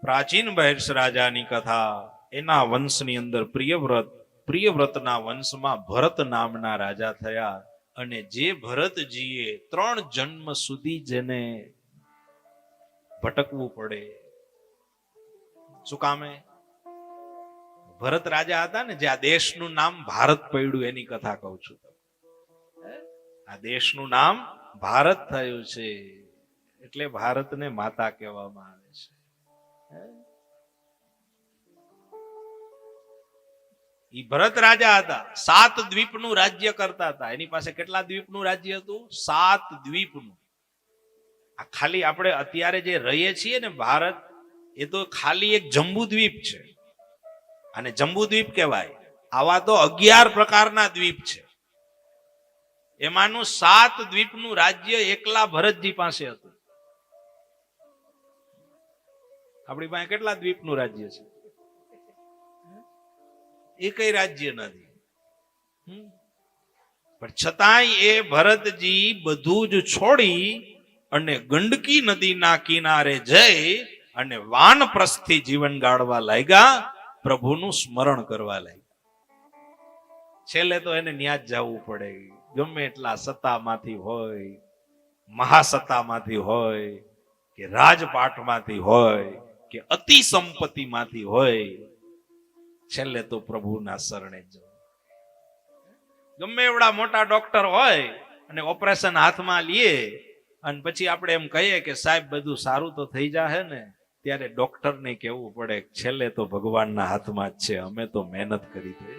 પ્રાચીન બહેર્ષ રાજાની કથા, એના વંશની અંદર પ્રિયવ્રતના વંશમાં ભરત નામના રાજા થયા. અને જે ભરતજીએ 3 જન્મ સુધી જેને ભટકવું પડે, શું કામે? ભરત રાજા હતા ને, જે આ દેશનું નામ ભારત પડ્યું એની કથા કહું છું. આ દેશનું નામ ભારત થયું છે એટલે ભારતને માતા કહેવામાં આવે છે. ઈ ભરત રાજા હતા, 7 દ્વીપનું રાજ્ય કરતા હતા. એની પાસે કેટલા દ્વીપનું રાજ્ય હતું? 7 દ્વીપનું. આ ખાલી આપણે અત્યારે જે રહીએ છીએ ને ભારત, એ તો ખાલી એક જંબુ દ્વીપ છે. અને જંબુ દ્વીપ કહેવાય. આવા તો 11 પ્રકારના દ્વીપ છે. એમાંનું 7 દ્વીપનું રાજ્ય એકલા ભરતજી પાસે હતું. આપણી પાસે કેટલા દ્વીપનું રાજ્ય છે? એ કઈ રાજ્ય નથી. પણ છતાંય એ ભરતજી બધું જ છોડી અને ગંડકી નદીના કિનારે જઈ અને વાનપ્રસ્થથી જીવન ગાળવા લાગ્યા, પ્રભુનું સ્મરણ કરવા લાગ્યા. છેલ્લે તો એને ન્યા જ જવું પડે. ગમે એટલા સત્તામાંથી હોય, મહાસત્તામાંથી હોય, કે રાજપાટમાંથી હોય, કે અતિ સંપત્તિમાંથી હોય, છેલ્લે તો પ્રભુના શરણે જ જવું. ગમે એવડા મોટા ડોક્ટર હોય અને ઓપરેશન હાથમાં લઈએ અને પછી આપણે એમ કહીએ કે સાહેબ બધું સારું તો થઈ જાહે ને, ત્યારે ડોક્ટરને કહેવું પડે છેલ્લે તો ભગવાનના હાથમાં જ છે, અમે તો મહેનત કરી છે,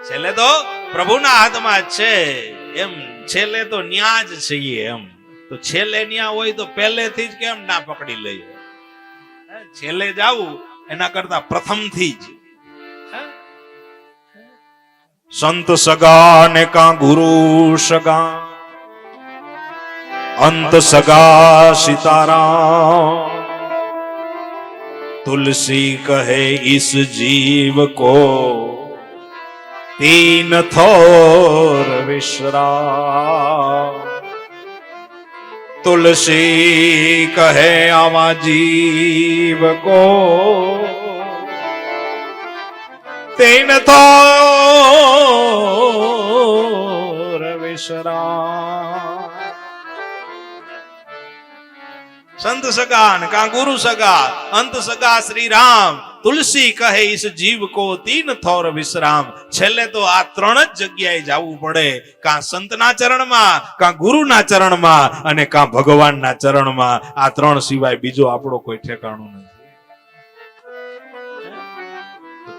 છેલ્લે તો પ્રભુના હાથમાં જ છે. એમ છેલ્લે તો ન્યા જ છીએ. એમ તો છેલ્લે ન્યા હોય તો પહેલેથી જ કેમ ના પકડી લઈએ? છેલ્લે જાવું એના કરતા પ્રથમથી જ. સંત સગા ને કા ગુરુ સગા, અંત સગા સીતારામ. तुलसी कहे इस जीव को तीन थोर विश्राम. तुलसी कहे आवा जीव को तीन थोर विश्राम. संत सगा न का गुरु सगा, अंत सगा श्री राम. तुलसी કહે इस जीव को तीन थोर विश्राम. છેલ્લે તો આ 3 જ જગ્યાએ જવું પડે, કાં સંતના ચરણમાં, કાં ગુરુના ચરણમાં, અને કાં ભગવાનના ચરણમાં. આ 3 સિવાય બીજો આપણો કોઈ ઠેકાણું નથી.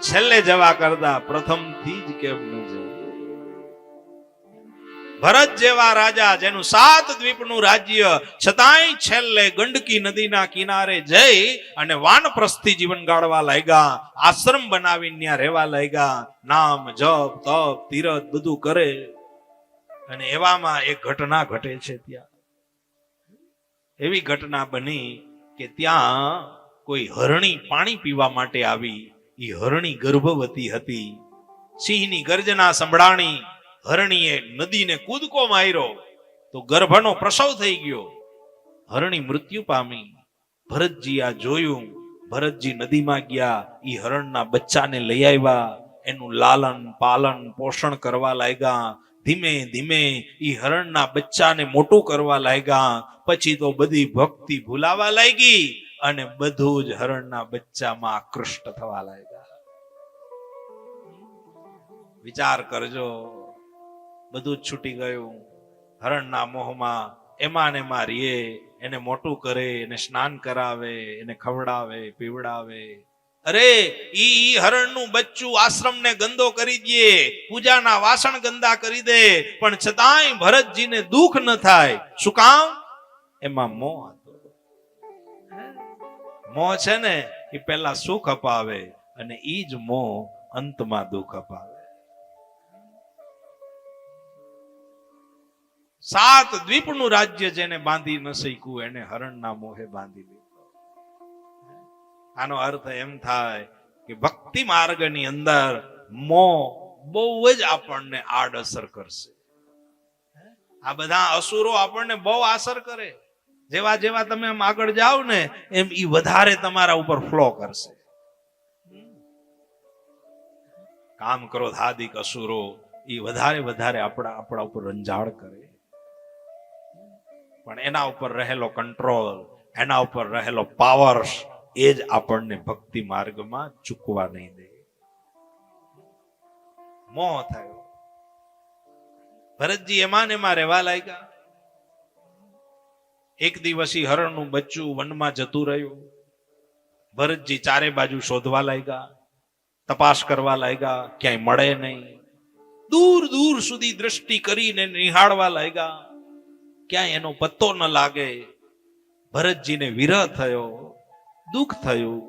છેલ્લે જવા કરતા પ્રથમથી જ કેમ ન જવું? ભરત જેવા રાજા, જેનું 7 દ્વીપનું રાજ્ય, છતાંય છેલ્લે ગંડકી નદીના કિનારે જઈ અને વાનપ્રસ્થથી જીવન ગાળવા લાગ્યા. આશ્રમ બનાવીને ત્યાં રહેવા લાગ્યા. નામ જપ તપ તીરથ બધું કરે. અને એવામાં એક ઘટના ઘટે છે. ત્યાં એવી ઘટના બની કે ત્યાં કોઈ હરણી પાણી પીવા માટે આવી. એ હરણી ગર્ભવતી હતી. સિંહની ગર્જના સંભળાણી. હરણીએ નદીને કૂદકો માર્યો તો ગર્ભનો પ્રસવ થઈ ગયો. હરણી મૃત્યુ પામી. ભરતજી આ જોયું. ભરતજી નદીમાં ગયા. ઈ હરણના બચ્ચાને લઈ આવ્યા. એનું લાલન પાલન પોષણ કરવા લાગ્યા. ધીમે ધીમે ઈ હરણના બચ્ચાને મોટું કરવા લાગ્યા. પછી તો બધી ભક્તિ ભૂલાવા લાગી અને બધું જ હરણના બચ્ચામાં આકૃષ્ટ થવા લાગ્યા. વિચાર કરજો, બધું જ છૂટી ગયું. હરણના મોહમાં એમાં ને એમાં રીએ. એને મોટું કરે, એને સ્નાન કરાવે, એને ખવડાવે પીવડાવે. અરે ઈ હરણનું બચ્ચું આશ્રમને ગંદો કરી દે, પૂજાના વાસણ ગંદા કરી દે, પણ છતાંય ભરતજીને દુઃખ ન થાય. શું કામ? એમાં મોહ હતો. મોહ છે ને એ પહેલા સુખ અપાવે અને ઈ જ મોહ અંતમાં દુઃખ અપાવે. 7 દ્વીપનું રાજ્ય જેને બાંધી ન શક્યું, એને હરણના મોહે બાંધી લીધો. આનો અર્થ એમ થાય કે ભક્તિ માર્ગની અંદર મોહ બહુ જ આપણને આડઅસર કરશે. આ બધા અસુરો આપણને બહુ અસર કરે. જેવા જેવા તમે આમ આગળ જાઓ ને એમ ઈ વધારે તમારા ઉપર ફ્લો કરશે. કામ ક્રોધ આદિક અસુરો ઈ વધારે વધારે આપણા ઉપર રંજાડ કરે. પણ એના ઉપર રહેલો કંટ્રોલ, એના ઉપર રહેલો પાવર એ જ આપણને ભક્તિ માર્ગમાં ચૂકવા નહીં દે. મોહ થયો. ભરતજી એમાં ને એમાં રહેવા લાગ્યા. એક દિવસી હરણનું બચ્ચું વનમાં જતું રહ્યું. ભરતજી ચારે બાજુ શોધવા લાગ્યા, તપાસ કરવા લાગ્યા, ક્યાંય મળે નહીં. દૂર દૂર સુધી દ્રષ્ટિ કરીને નિહાળવા લાગ્યા, ક્યાંય એનો પત્તો ન લાગે. ભરતજીને વિરહ થયો, દુઃખ થયું.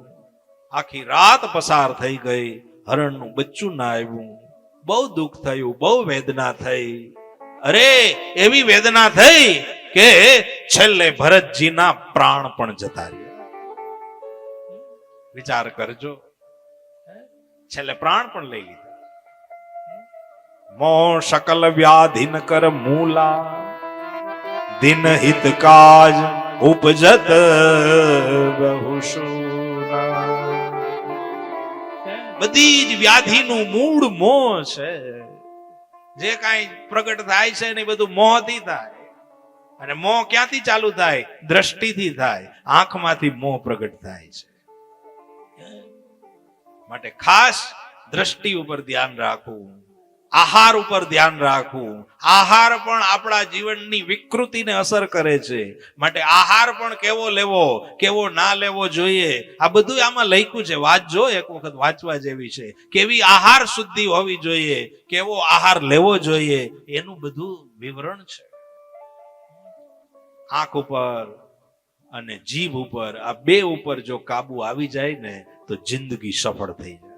આખી રાત પસાર થઈ ગઈ, હરણનું બચ્ચું ના આવ્યું. બહુ દુઃખ થયું, બહુ વેદના થઈ. અરે એવી વેદના થઈ કે છેલ્લે ભરતજીના પ્રાણ પણ જતા રહ્યા. વિચાર કરજો, છેલ્લે પ્રાણ પણ લઈ લીધા. મોહ શકલ વ્યાધિન કર મૂલા, દિન હિત કાજ ઉપજત બહુશૂલા. બધી જ વ્યાધિનું મૂળ મોહ છે. જે કાંઈ પ્રગટ થાય છે ને બધું મોહથી થાય. અને મોહ ક્યાંથી ચાલુ થાય? દ્રષ્ટિથી થાય. આંખમાંથી મોહ પ્રગટ થાય છે. માટે ખાસ દ્રષ્ટિ ઉપર ધ્યાન રાખવું, આહાર ઉપર ધ્યાન રાખવું. આહાર પણ આપણા જીવનની વિકૃતિને અસર કરે છે. માટે આહાર પણ કેવો લેવો, કેવો ના લેવો જોઈએ, આ બધું આમાં લખ્યું છે. વાંચજો, એક વખત વાંચવા જેવી છે. કેવી આહાર શુદ્ધિ હોવી જોઈએ, કેવો આહાર લેવો જોઈએ, એનું બધું વિવરણ છે. આંખ ઉપર અને જીભ ઉપર, આ બે ઉપર જો કાબુ આવી જાય ને તો જિંદગી સફળ થઈ જાય.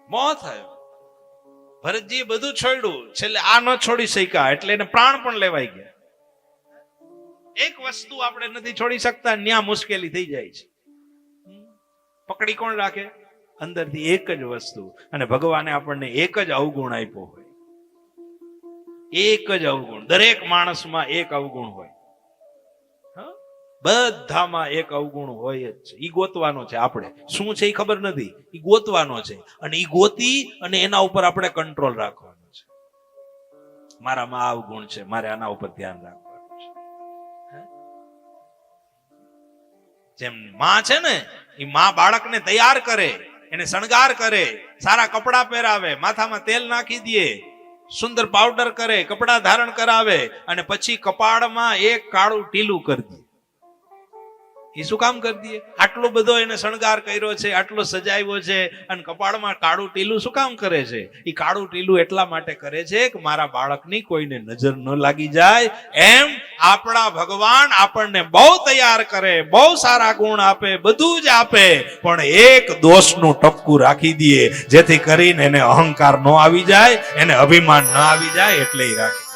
મોહ થયો. ભરતજી બધું છોડ્યું, છેલ્લે આ ન છોડી શક્યા એટલે એને પ્રાણ પણ લેવાઈ ગયા. એક વસ્તુ આપણે નથી છોડી શકતા, ન્યા મુશ્કેલી થઈ જાય છે. પકડી કોણ રાખે? અંદરથી એક જ વસ્તુ. અને ભગવાને આપણને એક જ અવગુણ આપ્યો હોય. એક જ અવગુણ. દરેક માણસમાં એક અવગુણ હોય. બધામાં એક અવગુણ હોય જ છે. ઈ ગોતવાનો છે. આપણે શું છે એ ખબર નથી, ઈ ગોતવાનો છે. અને ઈ ગોતી અને એના ઉપર આપણે કંટ્રોલ રાખવાનો છે. મારામાં આ અવગુણ છે, મારે આના ઉપર ધ્યાન રાખવાનું છે. જેમ માં છે ને, ઈ માં બાળકને તૈયાર કરે, એને શણગાર કરે, સારા કપડા પહેરાવે, માથામાં તેલ નાખી દે, સુંદર પાવડર કરે, કપડા ધારણ કરાવે, અને પછી કપાળમાં એક કાળું ટીલું કરી દે. એ શું કામ કરી દે? આટલો બધો એને શણગાર કર્યો છે, આટલો સજાવ્યો છે, અને કપાળમાં કાળું ટીલું શું કામ કરે છે? એ કાળું ટીલું એટલા માટે કરે છે કે મારા બાળકની કોઈને નજર ન લાગી જાય. એમ આપણા ભગવાન આપણને બહુ તૈયાર કરે, બહુ સારા ગુણ આપે, બધું જ આપે, પણ એક દોષનું ટપકું રાખી દે, જેથી કરીને એને અહંકાર ન આવી જાય, એને અભિમાન ન આવી જાય, એટલે રાખે.